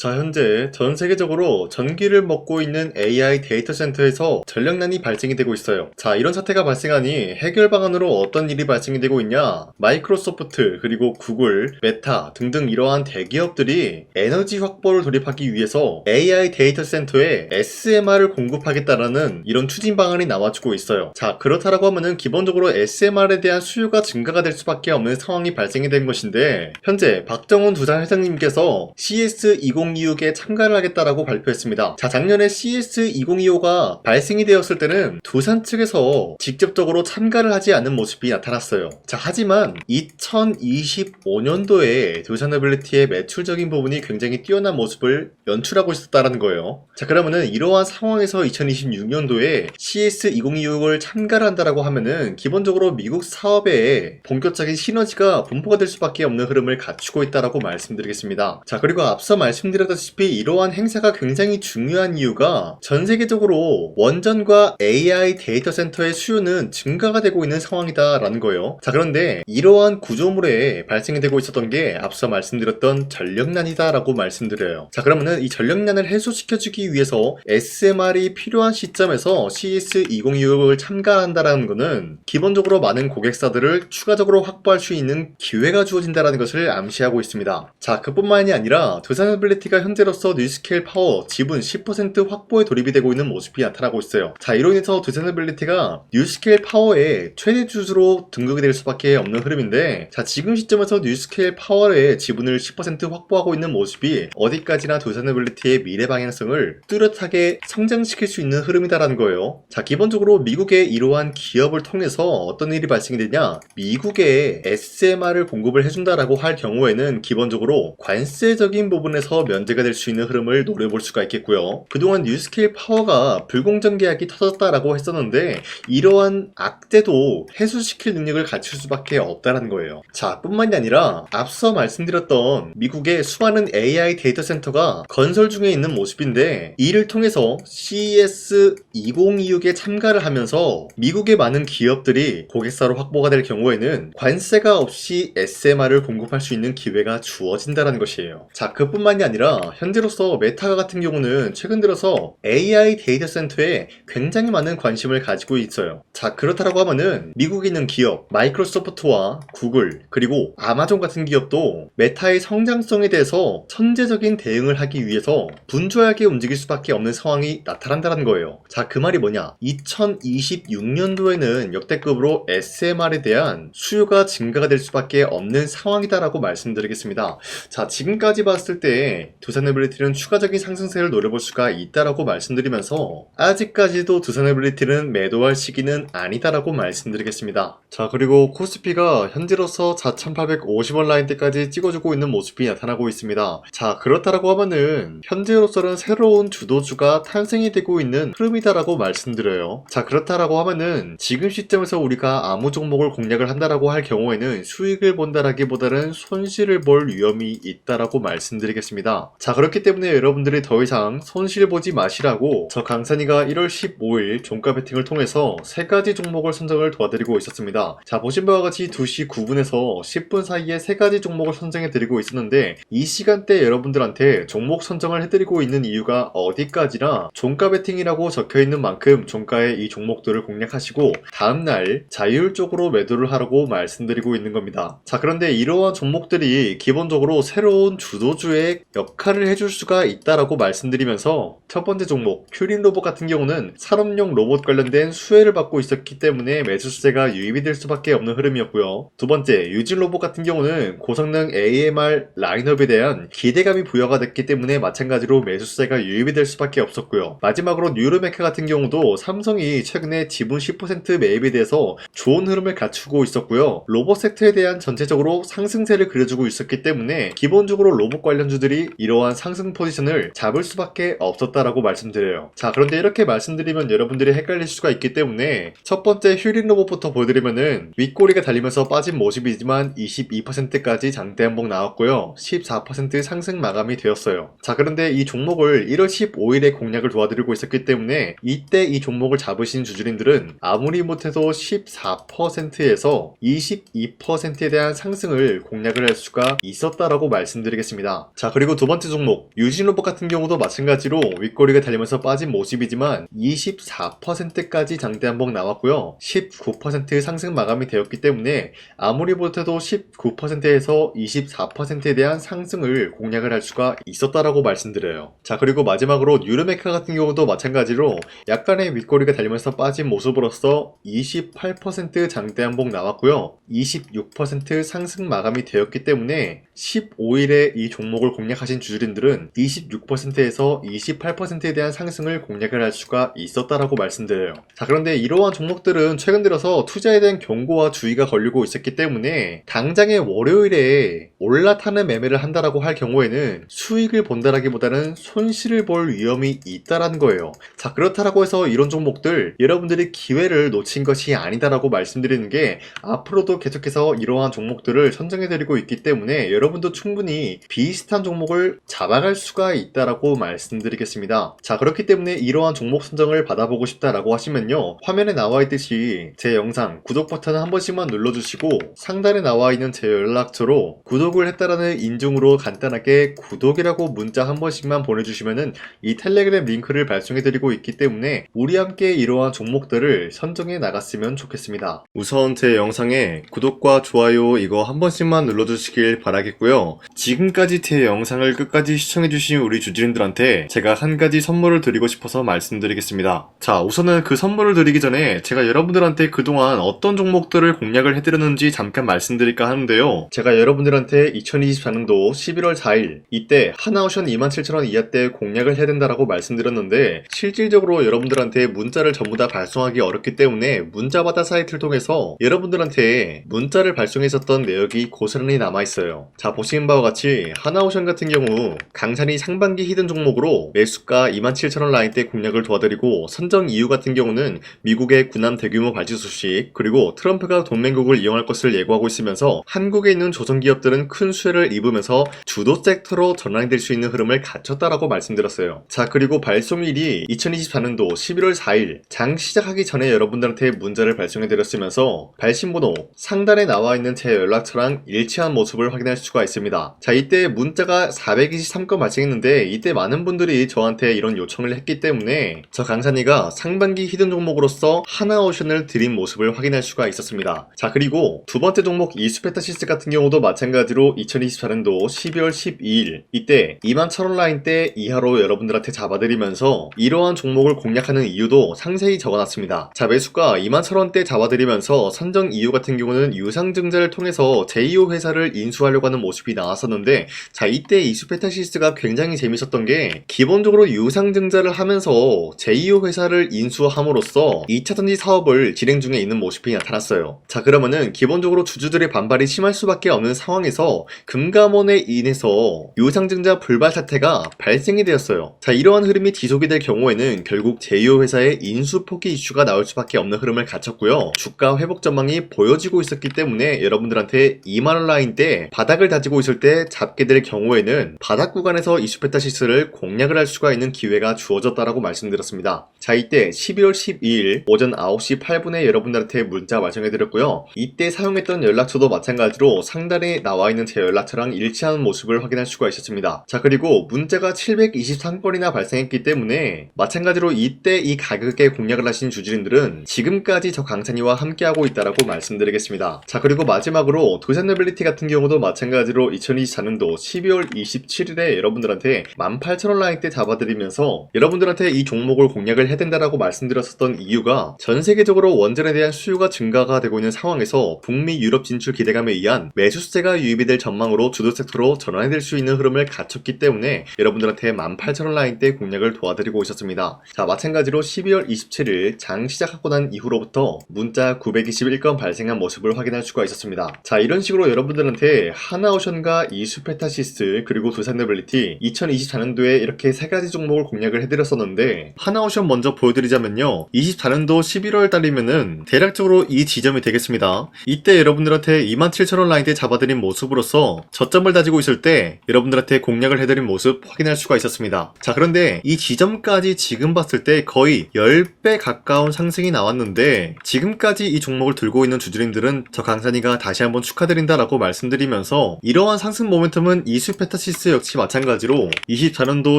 자, 현재 전 세계적으로 전기를 먹고 있는 AI 데이터 센터에서 전력난이 발생이 되고 있어요. 자, 이런 사태가 발생하니 해결 방안으로 어떤 일이 발생이 되고 있냐? 마이크로소프트, 그리고 구글, 메타 등등 이러한 대기업들이 에너지 확보를 돌입하기 위해서 AI 데이터 센터에 SMR을 공급하겠다라는 이런 추진 방안이 나와주고 있어요. 자, 그렇다라고 하면은 기본적으로 SMR에 대한 수요가 증가가 될 수밖에 없는 상황이 발생이 된 것인데, 현재 박정훈 두산 회장님께서 CS2025에 참가를 하겠다라고 발표했습니다. 자, 작년에 CS2025가 발생이 되었을 때는 두산 측에서 직접적으로 참가를 하지 않는 모습이 나타났어요. 자, 하지만 2025년도에 두산에빌리티의 매출적인 부분이 굉장히 뛰어난 모습을 연출하고 있었다는 거예요. 자, 그러면은 이러한 상황에서 2026년도에 CS2026을 참가를 한다라고 하면은 기본적으로 미국 사업에 본격적인 시너지가 분포가 될 수밖에 없는 흐름을 갖추고 있다라고 말씀드리겠습니다. 자, 그리고 앞서 말씀드렸다시피 이러한 행사가 굉장히 중요한 이유가 전 세계적으로 원전과 AI 데이터 센터의 수요는 증가가 되고 있는 상황이다라는 거예요. 자, 그런데 이러한 구조물에 발생이 되고 있었던 게 앞서 말씀드렸던 전력난이다라고 말씀드려요. 자, 그러면은 이 전력난을 해소시켜주기 위해서 SMR이 필요한 시점에서 CS2026을 참가한다라는 거는 기본적으로 많은 고객사들을 추가적으로 확보할 수 있는 기회가 주어진다는 것을 암시하고 있습니다. 자, 그뿐만이 아니라 두산에빌리티가 현재로서 뉴스케일 파워 지분 10% 확보에 돌입이 되고 있는 모습이 나타나고 있어요. 자, 이로 인해서 두산에빌리티가 뉴스케일 파워의 최대 주주로 등극이 될 수밖에 없는 흐름인데, 자, 지금 시점에서 뉴스케일 파워의 지분을 10% 확보하고 있는 모습이 어디까지나 두산에빌리티의 미래 방향성을 뚜렷하게 성장시킬 수 있는 흐름이다라는 거예요. 자, 기본적으로 미국의 이러한 기업을 통해서 어떤 일이 발생이 되냐, 미국에 SMR을 공급을 해준다라고 할 경우에는 기본적으로 관세적인 부분에서 면제가 될 수 있는 흐름을 노려볼 수가 있겠고요. 그동안 뉴스케일 파워가 불공정 계약이 터졌다라고 했었는데 이러한 악재도 해소시킬 능력을 갖출 수밖에 없다는 거예요. 자, 뿐만이 아니라 앞서 말씀드렸던 미국의 수많은 AI 데이터 센터가 건설 중에 있는 모습인데, 이를 통해서 CES2026에 참가를 하면서 미국의 많은 기업들이 고객사로 확보가 될 경우에는 관세가 없이 SMR을 공급할 수 있는 기회가 주어진다는 것이에요. 자, 그뿐만이 아니라 현재로서 메타 같은 경우는 최근 들어서 AI 데이터 센터에 굉장히 많은 관심을 가지고 있어요. 자, 그렇다라고 하면은 미국에 있는 기업 마이크로소프트와 구글 그리고 아마존 같은 기업도 메타의 성장성에 대해서 선제적인 대응을 하기 위해서 분주하게 움직일 수밖에 없는 상황이 나타난다는 거예요. 자, 그 말이 뭐냐, 2026년도에는 역대급으로 SMR에 대한 수요가 증가가 될 수밖에 없는 상황이다라고 말씀드리겠습니다. 자, 지금까지 봤을 때 두산에빌리티는 추가적인 상승세를 노려볼 수가 있다라고 말씀드리면서 아직까지도 두산에빌리티는 매도할 시기는 아니다라고 말씀드리겠습니다. 자, 그리고 코스피가 현재로서 4,850원 라인대까지 찍어주고 있는 모습이 나타나고 있습니다. 자, 그렇다라고 하면은 현재로서는 새로운 주도주가 탄생이 되고 있는 흐름이다라고 말씀드려요. 자, 그렇다라고 하면은 지금 시점에서 우리가 아무 종목을 공략을 한다라고 할 경우에는 수익을 본다라기보다는 손실을 볼 위험이 있다라고 말씀드리겠습니다. 자, 그렇기 때문에 여러분들이 더 이상 손실 보지 마시라고 저 강산이가 1월 15일 종가 베팅을 통해서 3가지 종목을 선정을 도와드리고 있었습니다. 자, 보신 바와 같이 2시 9분에서 10분 사이에 3가지 종목을 선정해 드리고 있었는데, 이 시간대 여러분들한테 종목 선정을 해드리고 있는 이유가 어디까지나 종가 베팅이라고 적혀있는 만큼 종가의 이 종목들을 공략하시고 다음날 자율적으로 매도를 하라고 말씀드리고 있는 겁니다. 자, 그런데 이러한 종목들이 기본적으로 새로운 주도주의 역할을 해줄 수가 있다라고 말씀드리면서, 첫 번째 종목 큐린 로봇 같은 경우는 산업용 로봇 관련된 수혜를 받고 있었기 때문에 매수세가 유입이 될 수밖에 없는 흐름이었고요. 두 번째 유진 로봇 같은 경우는 고성능 AMR 라인업에 대한 기대감이 부여가 됐기 때문에 마찬가지로 매수세가 유입이 될 수밖에 없었고요. 마지막으로 뉴로메카 같은 경우도 삼성이 최근에 지분 10% 매입에 대해서 좋은 흐름을 갖추고 있었고요. 로봇 섹터에 대한 전체적으로 상승세를 그려주고 있었기 때문에 기본적으로 로봇 관련주들이 이러한 상승 포지션을 잡을 수밖에 없었다라고 말씀드려요. 자, 그런데 이렇게 말씀드리면 여러분들이 헷갈릴 수가 있기 때문에 첫 번째 휴린 로봇부터 보여드리면은 윗꼬리가 달리면서 빠진 모습이지만 22%까지 장대 한봉 나왔고요. 14% 상승 마감이 되었어요. 자, 그런데 이 종목을 1월 15일에 공략을 도와드리고 있었기 때문에 이때 이 종목을 잡으신 주주님들은 아무리 못해도 14%에서 22%에 대한 상승을 공략을 할 수가 있었다라고 말씀드리겠습니다. 자, 그리고 두 번째 종목 유진로봇 같은 경우도 마찬가지로 윗꼬리가 달리면서 빠진 모습이지만 24%까지 장대 한봉 나왔고요. 19% 상승 마감이 되었기 때문에 아무리 못해도 19%에서 24%에 대한 상승을 공략을 할 수가 있었다라고 말씀드려요. 자, 그리고 마지막으로 뉴르메카 같은 경우도 마찬가지로 약간의 윗꼬리가 달리면서 빠진 모습으로서 28% 장대 한봉 나왔고요. 26% 상승 마감이 되었기 때문에 15일에 이 종목을 공략하신 주주님들은 26%에서 28%에 대한 상승을 공략을 할 수가 있었다라고 말씀드려요. 자, 그런데 이러한 종목들은 최근 들어서 투자에 대한 경고와 주의가 걸리고 있었기 때문에 당장의 월요일에 올라타는 매매를 한다라고 할 경우에는 수익을 본다라기보다는 손실을 볼 위험이 있다라는 거예요. 자, 그렇다라고 해서 이런 종목들 여러분들이 기회를 놓친 것이 아니다라고 말씀드리는 게 앞으로도 계속해서 이러한 종목들을 선정해드리고 있기 때문에 여러분도 충분히 비슷한 종목을 잡아갈 수가 있다라고 말씀드리겠습니다. 자, 그렇기 때문에 이러한 종목 선정을 받아보고 싶다라고 하시면요, 화면에 나와 있듯이 제 영상 구독 버튼 한 번씩만 눌러주시고 상단에 나와 있는 제 연락처로 구독을 했다라는 인증으로 간단하게 구독이라고 문자 한 번씩만 보내주시면은 이 텔레그램 링크를 발송해드리고 있기 때문에 우리 함께 이러한 종목들을 선정해 나갔으면 좋겠습니다. 우선 제 영상에 구독과 좋아요 이거 한 번씩만 눌러주시길 바라겠고요. 지금까지 제 영상을 끝까지 시청해주신 우리 주주님들한테 제가 한 가지 선물을 드리고 싶어서 말씀드리겠습니다. 자, 우선은 그 선물을 드리기 전에 제가 여러분들한테 그동안 어떤 종목들을 공략을 해드렸는지 잠깐 말씀드릴까 하는데요. 제가 여러분들한테 2024년도 11월 4일 이때 하나오션 27,000원 이하때 공략을 해야 된다라고 말씀드렸는데 실질적으로 여러분들한테 문자를 전부 다 발송하기 어렵기 때문에 문자받아 사이트를 통해서 여러분들한테 문자를 발송했었던 내역이 고스란히 남아있어요. 자, 보시는 바와 같이 하나오션 같은 경우 강산이 상반기 히든 종목으로 매수가 27,000원 라인대 공략을 도와드리고 선정 이유 같은 경우는 미국의 군함 대규모 발주 소식 그리고 트럼프가 동맹국을 이용할 것을 예고하고 있으면서 한국에 있는 조선기업들은 큰 수혜를 입으면서 주도 섹터로 전환될 수 있는 흐름을 갖췄다라고 말씀드렸어요. 자, 그리고 발송일이 2024년도 11월 4일 장 시작하기 전에 여러분들한테 문자를 발송해드렸으면서 발신번호 상단에 나와 있는 제 연락처랑 일치한 모습을 확인할 수가 있습니다. 자, 이때 문자가 423건 발생했는데 이때 많은 분들이 저한테 이런 요청을 했기 때문에 저 강산이가 상반기 히든 종목으로서 하나오션을 드린 모습을 확인할 수가 있었습니다. 자, 그리고 두 번째 종목 이수페타시스 같은 경우도 마찬가지로 2024년도 12월 12일 이때 21,000원 라인대 이하로 여러분들한테 잡아드리면서 이러한 종목을 공략하는 이유도 상세히 적어놨습니다. 자, 매수가 21,000원대 잡아드리면서 선정 이유 같은 경우는 유상증자를 통해서 제2호 회사를 인수하려고 하는 모습이 나왔었는데, 자, 이때 이수페타시스가 굉장히 재밌었던 게 기본적으로 유상증자를 하면서 제2호 회사를 인수함으로써 2차전지 사업을 진행 중에 있는 모습이 나타났어요. 자, 그러면은 기본적으로 주주들의 반발이 심할 수밖에 없는 상황에서 금감원에 인해서 유상증자 불발 사태가 발생이 되었어요. 자, 이러한 흐름이 지속이 될 경우에는 결국 제2호 회사의 인수 포기 이슈가 나올 수밖에 없는 흐름을 갖췄고요. 주가 회복 전망이 보여지고 있었기 때문에 여러분들한테 2만원 라인 때 바닥을 다지고 있을 때 잡게 될 경우에는 바닥 구간에서 이수페타시스를 공략을 할 수가 있는 기회가 주어졌다라고 말씀드렸습니다. 자, 이때 12월 12일 오전 9시 8분에 여러분들한테 문자 발송해드렸고요. 이때 사용했던 연락처도 마찬가지로 상단에 나와 있는 제 연락처랑 일치하는 모습을 확인할 수가 있었습니다. 자, 그리고 문자가 723건이나 발생했기 때문에 마찬가지로 이때 이 가격에 공략을 하신 주주님들은 지금까지 저 강찬이와 함께하고 있다라고 말씀드리겠습니다. 자, 그리고 마지막으로 도산노빌리티 같은 경우도 마찬가지로 2024년도 12월 27일에 여러분들한테 18,000원 라인 때 잡아드리면서 여러분들한테 이 종목을 공략을 해야 된다라고 말씀드렸었던 이유가 전 세계적으로 원전에 대한 수요가 증가가 되고 있는 상황에서 북미 유럽 진출 기대감에 의한 매수세가 유입이 될 전망으로 주도 섹터로 전환이 될 수 있는 흐름을 갖췄기 때문에 여러분들한테 18,000원 라인 때 공략을 도와드리고 있었습니다. 자, 마찬가지로 12월 27일 장 시작하고 난 이후로부터 문자 921건 발생한 모습을 확인할 수가 있었습니다. 자, 이런 식으로 여러분들한테 하나오션과 이수페타시스 그리고 도산노빌리티 2024년도에 이렇게 세 가지 종목을 공략을 해드렸었는데, 하나오션 먼저 보여드리자면요, 24년도 11월 달이면은 대략적으로 이 지점이 되겠습니다. 이때 여러분들한테 27,000원 라인 때 잡아드린 모습으로서 저점을 다지고 있을 때 여러분들한테 공략을 해드린 모습 확인할 수가 있었습니다. 자, 그런데 이 지점까지 지금 봤을 때 거의 10배 가까운 상승이 나왔는데, 지금까지 이 종목을 들고 있는 주주님들은 저 강산이가 다시 한번 축하드린다라고 말씀드리면서 이러한 상승 모멘텀은 이수페타시스 텍사스 역시 마찬가지로 24년도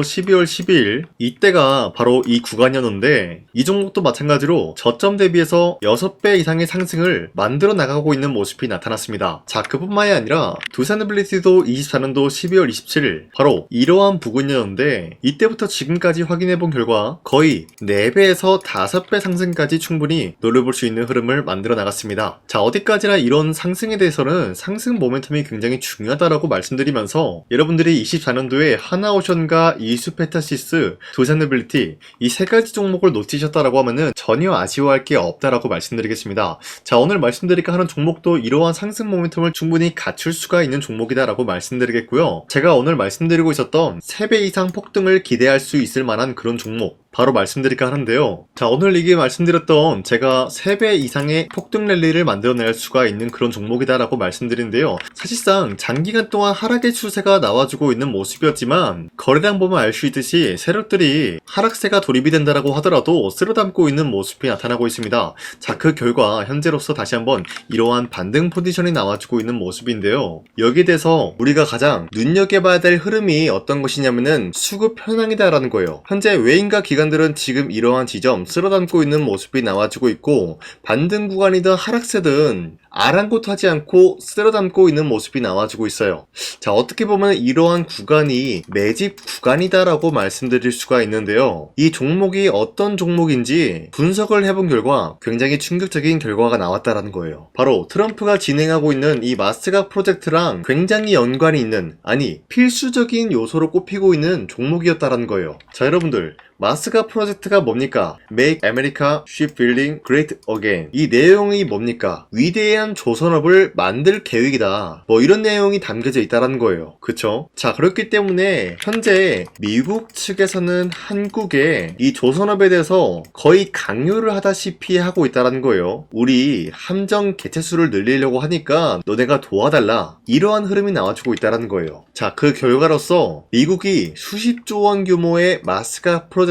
12월 12일 이때가 바로 이 구간이었는데 이 종목도 마찬가지로 저점 대비해서 6배 이상의 상승을 만들어 나가고 있는 모습이 나타났습니다. 자, 그뿐만이 아니라 두산빌리티도 24년도 12월 27일 바로 이러한 부근이었는데 이때부터 지금까지 확인해본 결과 거의 4배에서 5배 상승까지 충분히 노려볼 수 있는 흐름을 만들어 나갔습니다. 자, 어디까지나 이런 상승에 대해서는 상승 모멘텀이 굉장히 중요하다라고 말씀드리면서 여러분들이 24년도에 하나오션과 이수페타시스, 두산빌리티 이 세 가지 종목을 놓치셨다라고 하면은 전혀 아쉬워할 게 없다라고 말씀드리겠습니다. 자, 오늘 말씀드릴까 하는 종목도 이러한 상승 모멘텀을 충분히 갖출 수가 있는 종목이다라고 말씀드리겠고요. 제가 오늘 말씀드리고 있었던 3배 이상 폭등을 기대할 수 있을 만한 그런 종목 바로 말씀드릴까 하는데요. 자, 오늘 이게 말씀드렸던 제가 3배 이상의 폭등 랠리를 만들어낼 수가 있는 그런 종목이다라고 말씀드리는데요. 사실상 장기간 동안 하락의 추세가 나와주고 있는 모습이었지만 거래량 보면 알 수 있듯이 세력들이 하락세가 돌입이 된다라고 하더라도 쓸어담고 있는 모습이 나타나고 있습니다. 자, 그 결과 현재로서 다시 한번 이러한 반등 포지션이 나와주고 있는 모습인데요. 여기에 대해서 우리가 가장 눈여겨봐야 될 흐름이 어떤 것이냐면은 수급 현황이다라는 거예요. 현재 외인과 기관들은 지금 이러한 지점 쓸어담고 있는 모습이 나와주고 있고 반등 구간이든 하락세든 아랑곳하지 않고 쓸어담고 있는 모습이 나와주고 있어요. 자, 어떻게 보면 이러한 구간이 매집 구간이다라고 말씀드릴 수가 있는데요. 이 종목이 어떤 종목인지 분석을 해본 결과 굉장히 충격적인 결과가 나왔다라는 거예요. 바로 트럼프가 진행하고 있는 이 마스가 프로젝트랑 굉장히 연관이 있는, 아니 필수적인 요소로 꼽히고 있는 종목이었다라는 거예요. 자, 여러분들 마스가 프로젝트가 뭡니까? Make America Shipbuilding Great Again. 이 내용이 뭡니까? 위대한 조선업을 만들 계획이다. 뭐 이런 내용이 담겨져 있다라는 거예요. 그쵸? 자, 그렇기 때문에 현재 미국 측에서는 한국에 이 조선업에 대해서 거의 강요를 하다시피 하고 있다라는 거예요. 우리 함정 개체수를 늘리려고 하니까 너네가 도와달라. 이러한 흐름이 나와주고 있다라는 거예요. 자, 그 결과로서 미국이 수십조 원 규모의 마스가 프로젝트에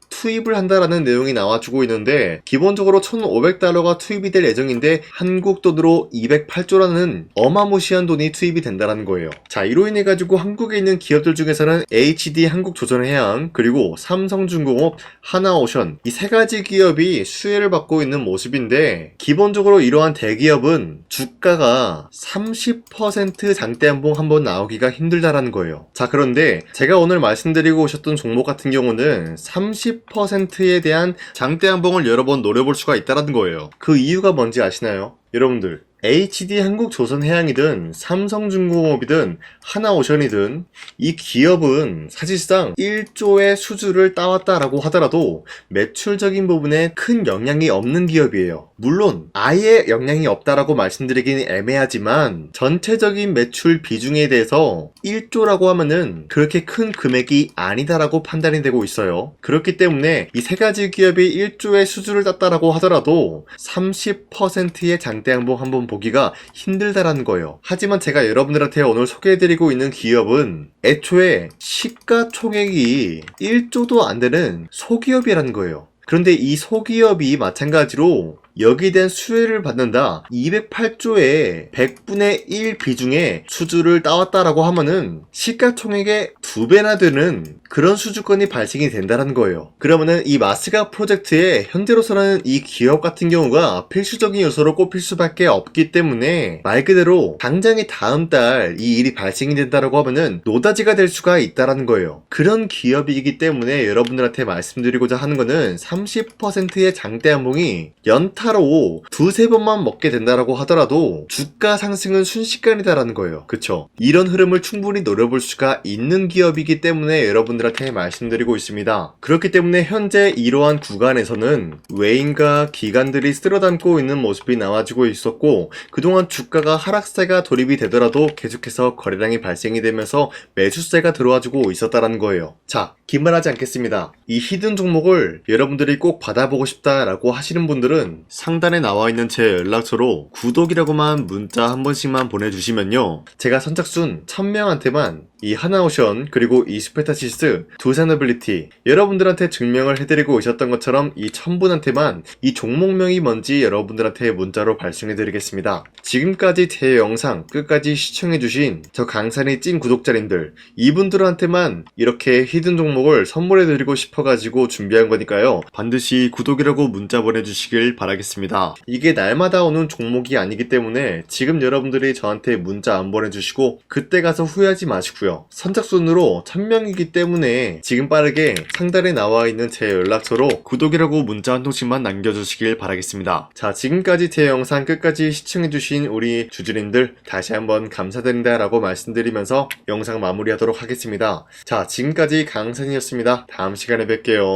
투입을 한다라는 내용이 나와주고 있는데 기본적으로 1,500달러가 투입이 될 예정인데 한국 돈으로 208조라는 어마무시한 돈이 투입이 된다는 거예요. 자, 이로 인해 가지고 한국에 있는 기업들 중에서는 HD 한국조선해양 그리고 삼성중공업, 하나오션 이 세 가지 기업이 수혜를 받고 있는 모습인데 기본적으로 이러한 대기업은 주가가 30% 장대한봉 한번 나오기가 힘들다라는 거예요. 자, 그런데 제가 오늘 말씀드리고 오셨던 종목 같은 경우는 30%에 대한 장대한봉을 여러 번 노려볼 수가 있다는 거예요. 그 이유가 뭔지 아시나요? 여러분들 HD 한국조선해양이든 삼성중공업이든 하나오션이든 이 기업은 사실상 1조의 수주를 따왔다라고 하더라도 매출적인 부분에 큰 영향이 없는 기업이에요. 물론 아예 영향이 없다라고 말씀드리긴 애매하지만 전체적인 매출 비중에 대해서 1조라고 하면은 그렇게 큰 금액이 아니다라고 판단이 되고 있어요. 그렇기 때문에 이 세 가지 기업이 1조의 수주를 땄다라고 하더라도 30%의 장대양봉 한번 보기가 힘들다라는 거예요. 하지만 제가 여러분들한테 오늘 소개해드리고 있는 기업은 애초에 시가총액이 1조도 안 되는 소기업이라는 거예요. 그런데 이 소기업이 마찬가지로 여기에 대한 수혜를 받는다. 208조의 100분의 1 비중의 수주를 따왔다라고 하면은 시가총액의 2배나 되는 그런 수주권이 발생이 된다는 거예요. 그러면은 이 마스가 프로젝트에 현재로서는 이 기업 같은 경우가 필수적인 요소로 꼽힐 수밖에 없기 때문에 말 그대로 당장에 다음 달 이 일이 발생이 된다라고 하면은 노다지가 될 수가 있다라는 거예요. 그런 기업이기 때문에 여러분들한테 말씀드리고자 하는 거는 30%의 장대한봉이 연타로 두세 번만 먹게 된다라고 하더라도 주가 상승은 순식간이다라는 거예요. 그쵸? 이런 흐름을 충분히 노려볼 수가 있는 기업이기 때문에 여러분들한테 말씀드리고 있습니다. 그렇기 때문에 현재 이러한 구간에서는 외인과 기관들이 쓸어담고 있는 모습이 나와주고 있었고 그동안 주가가 하락세가 돌입이 되더라도 계속해서 거래량이 발생이 되면서 매수세가 들어와주고 있었다라는 거예요. 자, 긴말하지 않겠습니다. 이 히든 종목을 여러분들이 꼭 받아보고 싶다라고 하시는 분들은 상단에 나와 있는 제 연락처로 구독이라고만 문자 한 번씩만 보내주시면요. 제가 선착순 1000명한테만 이 하나오션 그리고 이 스페타시스 두산어빌리티 여러분들한테 증명을 해드리고 오셨던 것처럼 이 1000분한테만 이 종목명이 뭔지 여러분들한테 문자로 발송해드리겠습니다. 지금까지 제 영상 끝까지 시청해주신 저 강산이 찐 구독자님들 이분들한테만 이렇게 히든 종목을 선물해드리고 싶어가지고 준비한 거니까요. 반드시 구독이라고 문자 보내주시길 바라겠습니다. 이게 날마다 오는 종목이 아니기 때문에 지금 여러분들이 저한테 문자 안 보내주시고 그때 가서 후회하지 마시고요. 선착순으로 1000명이기 때문에 지금 빠르게 상단에 나와 있는 제 연락처로 구독이라고 문자 한 통씩만 남겨주시길 바라겠습니다. 자, 지금까지 제 영상 끝까지 시청해주신 우리 주주님들 다시 한번 감사드린다 라고 말씀드리면서 영상 마무리하도록 하겠습니다. 자, 지금까지 강산이었습니다. 다음 시간에 뵐게요.